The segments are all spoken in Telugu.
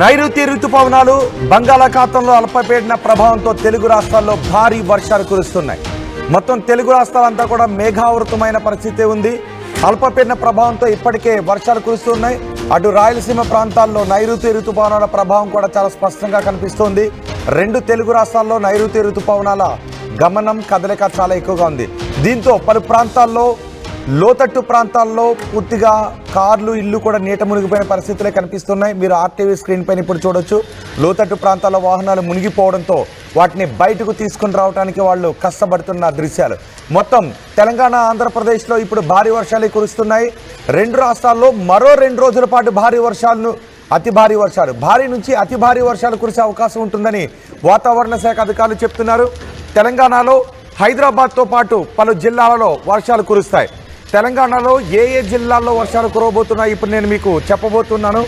నైరుతి రుతుపవనాలు బంగాళాఖాతంలో అల్పపీడన ప్రభావంతో తెలుగు రాష్ట్రాల్లో భారీ వర్షాలు కురుస్తున్నాయి. మొత్తం తెలుగు రాష్ట్రాలంతా కూడా మేఘావృతమైన పరిస్థితి ఉంది. అల్పపీడన ప్రభావంతో ఇప్పటికే వర్షాలు కురుస్తున్నాయి. అటు రాయలసీమ ప్రాంతాల్లో నైరుతి రుతుపవనాల ప్రభావం కూడా చాలా స్పష్టంగా కనిపిస్తోంది. రెండు తెలుగు రాష్ట్రాల్లో నైరుతి రుతుపవనాల గమనం కదలిక చాలా ఎక్కువగా ఉంది. దీంతో పలు ప్రాంతాల్లో లోతట్టు ప్రాంతాల్లో పూర్తిగా కార్లు ఇల్లు కూడా నీట మునిగిపోయిన పరిస్థితులే కనిపిస్తున్నాయి. మీరు ఆర్టీవీ స్క్రీన్ పైన ఇప్పుడు చూడొచ్చు. లోతట్టు ప్రాంతాల్లో వాహనాలు మునిగిపోవడంతో వాటిని బయటకు తీసుకుని రావడానికి వాళ్ళు కష్టపడుతున్న దృశ్యాలు. మొత్తం తెలంగాణ ఆంధ్రప్రదేశ్లో ఇప్పుడు భారీ వర్షాలు కురుస్తున్నాయి. రెండు రాష్ట్రాల్లో మరో 2 రోజుల పాటు భారీ నుంచి అతి భారీ వర్షాలు కురిసే అవకాశం ఉంటుందని వాతావరణ శాఖ అధికారులు చెప్తున్నారు. తెలంగాణలో హైదరాబాద్తో పాటు పలు జిల్లాలలో వర్షాలు కురుస్తాయి. తెలంగాణలో ఏ జిల్లాల్లో వర్షాలు కురవబోతున్నాయి ఇప్పుడు నేను మీకు చెప్పబోతున్నాను.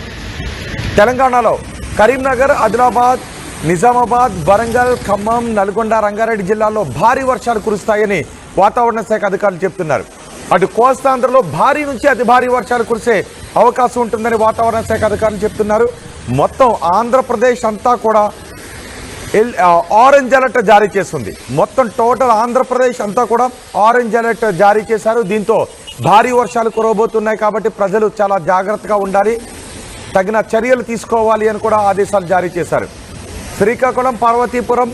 తెలంగాణలో కరీంనగర్, ఆదిలాబాద్, నిజామాబాద్, వరంగల్, ఖమ్మం, నల్గొండ, రంగారెడ్డి జిల్లాల్లో భారీ వర్షాలు కురుస్తాయని వాతావరణ శాఖ అధికారులు చెప్తున్నారు. అటు కోస్తాంధ్రలో భారీ నుంచి అతి భారీ వర్షాలు కురిసే అవకాశం ఉంటుందని వాతావరణ శాఖ అధికారులు చెప్తున్నారు. మొత్తం ఆంధ్రప్రదేశ్ అంతా కూడా ఆరెంజ్ అలర్ట్ జారీ చేస్తుంది. మొత్తం టోటల్ ఆంధ్రప్రదేశ్ అంతా కూడా ఆరెంజ్ అలర్ట్ జారీ చేశారు. దీంతో భారీ వర్షాలు కురవబోతున్నాయి కాబట్టి ప్రజలు చాలా జాగ్రత్తగా ఉండాలి, తగిన చర్యలు తీసుకోవాలి అని కూడా ఆదేశాలు జారీ చేశారు. శ్రీకాకుళం, పార్వతీపురం,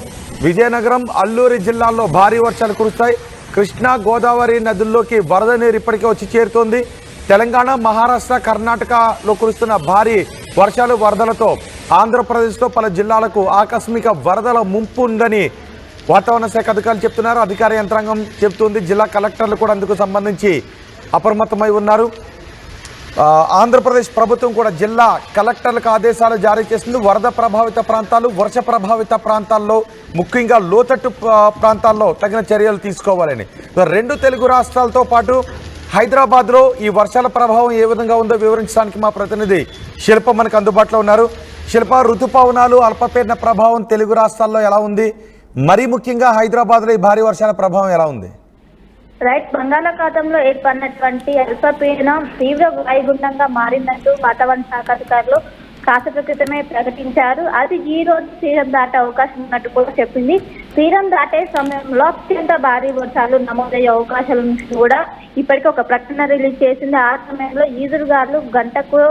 విజయనగరం, అల్లూరి జిల్లాల్లో భారీ వర్షాలు కురుస్తాయి. కృష్ణా, గోదావరి నదుల్లోకి వరద నీరు ఇప్పటికే వచ్చి చేరుతోంది. తెలంగాణ, మహారాష్ట్ర, కర్ణాటకలో కురుస్తున్న భారీ వర్షాలు వరదలతో ఆంధ్రప్రదేశ్లో పలు జిల్లాలకు ఆకస్మిక వరదల ముంపు ఉందని వాతావరణ శాఖ అధికారులు చెప్తున్నారు. అధికార యంత్రాంగం చెబుతుంది. జిల్లా కలెక్టర్లు కూడా అందుకు సంబంధించి అప్రమత్తమై ఉన్నారు. ఆంధ్రప్రదేశ్ ప్రభుత్వం కూడా జిల్లా కలెక్టర్లకు ఆదేశాలు జారీ చేసింది. వరద ప్రభావిత ప్రాంతాలు, వర్ష ప్రభావిత ప్రాంతాల్లో, ముఖ్యంగా లోతట్టు ప్రాంతాల్లో తగిన చర్యలు తీసుకోవాలని. రెండు తెలుగు రాష్ట్రాలతో పాటు హైదరాబాద్లో ఈ వర్షాల ప్రభావం ఏ విధంగా ఉందో వివరించడానికి మా ప్రతినిధి శిల్ప మనకు అందుబాటులో ఉన్నారు. శిల్ప, ఋతుపవనాలు, అల్పపీడన ప్రభావం తెలుగు రాష్ట్రాల్లో ఎలా ఉంది? మరీ ముఖ్యంగా హైదరాబాద్లో ఈ భారీ వర్షాల ప్రభావం ఎలా ఉంది? రైట్, బంగాళాఖాతంలో ఏర్పడినటువంటి అల్పపీడనం తీవ్ర వాయుగుండంగా మారిందంటూ వాతావరణ శాఖ అధికారులు కాసేపు క్రితమే ప్రకటించారు. అది ఈ రోజు తీరం దాటే అవకాశం ఉన్నట్టు కూడా చెప్పింది. తీరం దాటే సమయంలో అత్యంత భారీ వర్షాలు నమోదయ్యే అవకాశాల నుంచి కూడా ఇప్పటికీ ఒక ప్రకటన రిలీజ్ చేసింది. ఆ సమయంలో ఈదురుగాలు గంటకు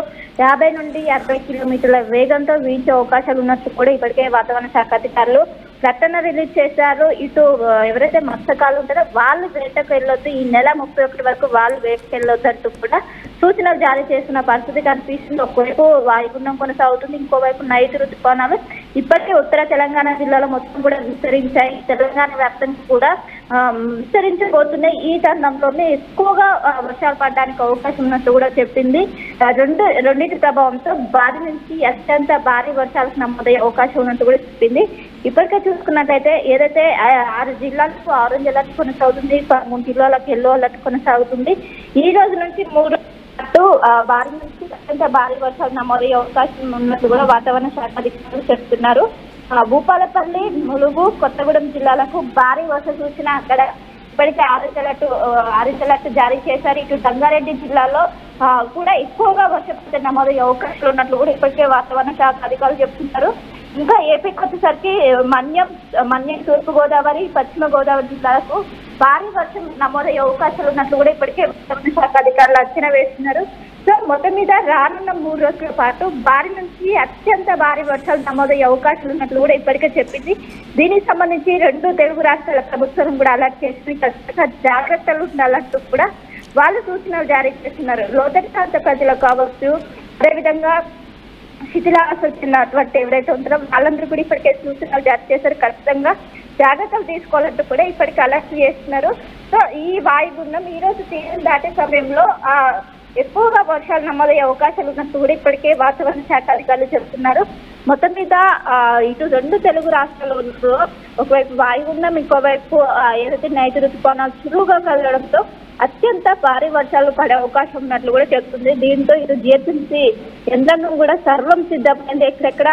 50 నుండి 60 కిలోమీటర్ల వేగంతో వీచే అవకాశాలు ఉన్నట్టు కూడా ఇప్పటికే వాతావరణ శాఖ అధికారులు ప్రకటన రిలీజ్ చేశారు. ఇటు ఎవరైతే మత్స్యకారులు ఉంటారో వాళ్ళు వేటకు వెళ్ళొద్దు, ఈ నెల 31 వరకు వాళ్ళు వేటకు వెళ్ళొద్దు అంటూ కూడా సూచనలు జారీ చేస్తున్న పరిస్థితి కనిపిస్తుంది. ఒకవైపు వాయుగుండం కొనసాగుతుంది, ఇంకోవైపు నైరుతి ఋతుపవనాలు ఇప్పటికే ఉత్తర తెలంగాణ జిల్లాలో మొత్తం కూడా విస్తరించాయి. తెలంగాణ వ్యాప్తంగా కూడా విస్తరించబోతున్నాయి. ఈ తరుణంలోనే ఎక్కువగా వర్షాలు పడడానికి అవకాశం ఉన్నట్టు కూడా చెప్పింది. రెండింటి ప్రభావంతో భారీ నుంచి అత్యంత భారీ వర్షాలకు నమోదయ్యే అవకాశం ఉన్నట్టు కూడా చెప్పింది. ఇప్పటికే చూసుకున్నట్లయితే ఏదైతే 6 జిల్లాలకు ఆరెంజ్ అలర్ట్ కొనసాగుతుంది, 3 జిల్లాలకు ఎల్లో అలర్ట్ కొనసాగుతుంది. ఈ రోజు నుంచి 3 భారీ నుంచి అత్యంత భారీ వర్షాలు నమోదయ్యే అవకాశం ఉన్నట్టు కూడా వాతావరణ శాఖ అధికారులు చెప్తున్నారు. భూపాలపల్లి, ములుగు, కొత్తగూడెం జిల్లాలకు భారీ వర్ష సూచన అక్కడ ఇప్పటికే ఆరెంజ్ అలర్ట్ జారీ చేశారు. ఇటు రంగారెడ్డి జిల్లాలో కూడా ఎక్కువగా వర్షపాతం నమోదయ్యే అవకాశాలు ఉన్నట్లు కూడా ఇప్పటికే వాతావరణ శాఖ అధికారులు చెప్తున్నారు. ఇంకా ఏపీకి వచ్చేసరికి మన్యం, తూర్పు గోదావరి, పశ్చిమ గోదావరి జిల్లాలకు భారీ వర్షం నమోదయ్యే అవకాశాలు ఉన్నట్లు కూడా ఇప్పటికే వాతావరణ శాఖ అధికారులు అంచనా వేస్తున్నారు. సో మొత్తం మీద రానున్న 3 రోజుల పాటు భారీ నుంచి అత్యంత భారీ వర్షాలు నమోదయ్యే అవకాశాలు ఉన్నట్లు కూడా ఇప్పటికే చెప్పింది. దీనికి సంబంధించి 2 తెలుగు రాష్ట్రాల ప్రభుత్వం కూడా అలర్ట్ చేసింది. ఖచ్చితంగా జాగ్రత్తలు ఉండాలంటూ కూడా వాళ్ళు సూచనలు జారీ చేస్తున్నారు. లోతట్టు ప్రాంత ప్రజలకు కావచ్చు, అదేవిధంగా శిథిలావస్థ వచ్చినటువంటి ఎవరైతే ఉంటారో వాళ్ళందరూ కూడా ఇప్పటికే సూచనలు జారీ చేశారు. ఖచ్చితంగా జాగ్రత్తలు తీసుకోవాలంటూ కూడా ఇప్పటికే అలర్ట్ చేస్తున్నారు. సో ఈ వాయుగుండం ఈ రోజు తీరం దాటే సమయంలో ఎక్కువగా వర్షాలు నమోదయ్యే అవకాశాలు ఉన్నట్టు కూడా ఇప్పటికే వాతావరణ శాఖ అధికారులు చెబుతున్నారు. మొత్తం మీద ఇటు 2 తెలుగు రాష్ట్రాల్లో ఒకవైపు వాయుగుండం, ఇంకోవైపు ఏదైతే నైరుతి ఋతుపవనాలు చురువుగా కలగడంతో అత్యంత భారీ వర్షాలు పడే అవకాశం ఉన్నట్లు కూడా చెప్తుంది. దీంతో ఇటు జిహెచ్ఎంసీ యంత్రాంగం కూడా సర్వం సిద్ధమైంది. ఎక్కడెక్కడ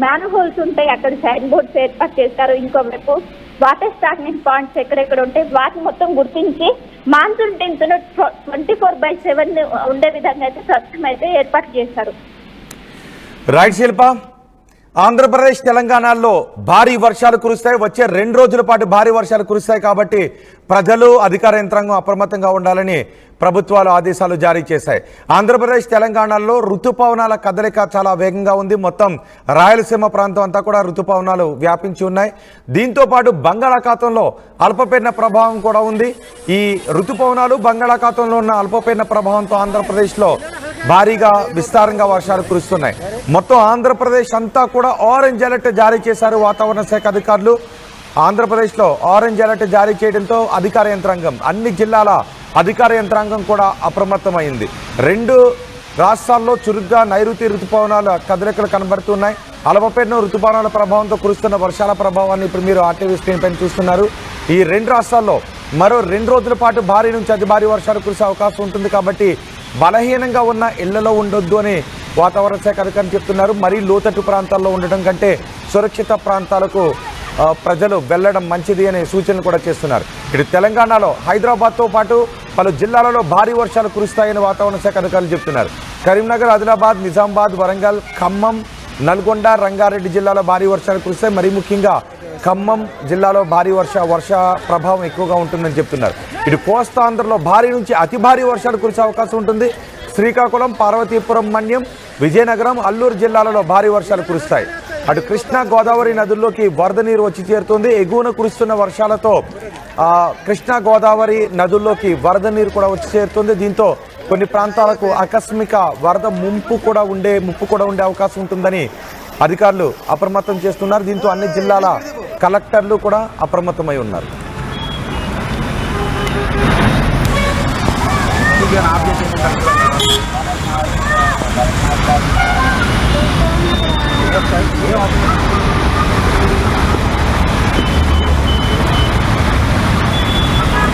మ్యాన్హోల్స్ ఉంటాయి అక్కడ సైన్ బోర్డ్స్ ఏర్పాటు చేశారు. ఇంకోవైపు వాటర్ స్టాగ్నింగ్ పాయింట్స్ ఎక్కడెక్కడ ఉంటాయి వాటిని మొత్తం గుర్తించి మాన్సూన్ టీమ్స్ 24/7 ఉండే విధంగా అయితే స్వచ్ఛమైతే ఏర్పాటు చేశారు. రైట్ శిల్ప. ఆంధ్రప్రదేశ్ తెలంగాణలో భారీ వర్షాలు కురుస్తాయి. వచ్చే 2 రోజుల పాటు భారీ వర్షాలు కురుస్తాయి. కాబట్టి ప్రజలు అధికార యంత్రాంగం అప్రమత్తంగా ఉండాలని ప్రభుత్వాలు ఆదేశాలు జారీ చేశాయి. ఆంధ్రప్రదేశ్ తెలంగాణలో ఋతుపవనాల కదలిక చాలా వేగంగా ఉంది. మొత్తం రాయలసీమ ప్రాంతం అంతా కూడా ఋతుపవనాలు వ్యాపించి ఉన్నాయి. దీంతో పాటు బంగాళాఖాతంలో అల్పపీడన ప్రభావం కూడా ఉంది. ఈ ఋతుపవనాలు బంగాళాఖాతంలో ఉన్న అల్పపీడన ప్రభావంతో ఆంధ్రప్రదేశ్లో భారీగా విస్తారంగా వర్షాలు కురుస్తున్నాయి. మొత్తం ఆంధ్రప్రదేశ్ అంతా కూడా ఆరెంజ్ అలర్ట్ జారీ చేశారు వాతావరణ శాఖ అధికారులు. ఆంధ్రప్రదేశ్లో ఆరెంజ్ అలర్ట్ జారీ చేయడంతో అధికార యంత్రాంగం, అన్ని జిల్లాల అధికార యంత్రాంగం కూడా అప్రమత్తమైంది. 2 రాష్ట్రాల్లో చురుగ్గా నైరుతి ఋతుపవనాల కదలికలు కనబడుతున్నాయి. అల్పపీడన ఋతుపవనాల ప్రభావంతో కురుస్తున్న వర్షాల ప్రభావాన్ని ఇప్పుడు మీరు ఆర్టీవీ స్క్రీన్ పైన చూస్తున్నారు. ఈ 2 రాష్ట్రాల్లో మరో 2 రోజుల పాటు భారీ నుంచి అతి భారీ వర్షాలు కురిసే అవకాశం ఉంటుంది. కాబట్టి బలహీనంగా ఉన్న ఇళ్లలో ఉండొద్దు అని వాతావరణ శాఖ అధికారులు చెప్తున్నారు. మరీ లోతట్టు ప్రాంతాల్లో ఉండటం కంటే సురక్షిత ప్రాంతాలకు ప్రజలు వెళ్లడం మంచిది అనే సూచనలు కూడా చేస్తున్నారు. ఇటు తెలంగాణలో హైదరాబాద్తో పాటు పలు జిల్లాలలో భారీ వర్షాలు కురుస్తాయని వాతావరణ శాఖ అధికారులు చెప్తున్నారు. కరీంనగర్, ఆదిలాబాద్, నిజామాబాద్, వరంగల్, ఖమ్మం, నల్గొండ, రంగారెడ్డి జిల్లాలో భారీ వర్షాలు కురుస్తాయి. మరీ ముఖ్యంగా ఖమ్మం జిల్లాలో భారీ వర్ష ప్రభావం ఎక్కువగా ఉంటుందని చెప్తున్నారు. ఇటు కోస్తాంధ్రలో భారీ నుంచి అతి భారీ వర్షాలు కురిసే అవకాశం ఉంటుంది. శ్రీకాకుళం, పార్వతీపురం, మన్యం, విజయనగరం, అల్లూరు జిల్లాలలో భారీ వర్షాలు కురుస్తాయి. అటు కృష్ణా, గోదావరి నదుల్లోకి వరద నీరు వచ్చి చేరుతుంది. ఎగువన కురుస్తున్న వర్షాలతో కృష్ణా, గోదావరి నదుల్లోకి వరద నీరు కూడా వచ్చి చేరుతుంది. దీంతో కొన్ని ప్రాంతాలకు ఆకస్మిక వరద ముప్పు కూడా ఉండే అవకాశం ఉంటుందని అధికారులు అప్రమత్తం చేస్తున్నారు. దీంతో అన్ని జిల్లాల కలెక్టర్లు కూడా అప్రమత్తమై ఉన్నారు. ये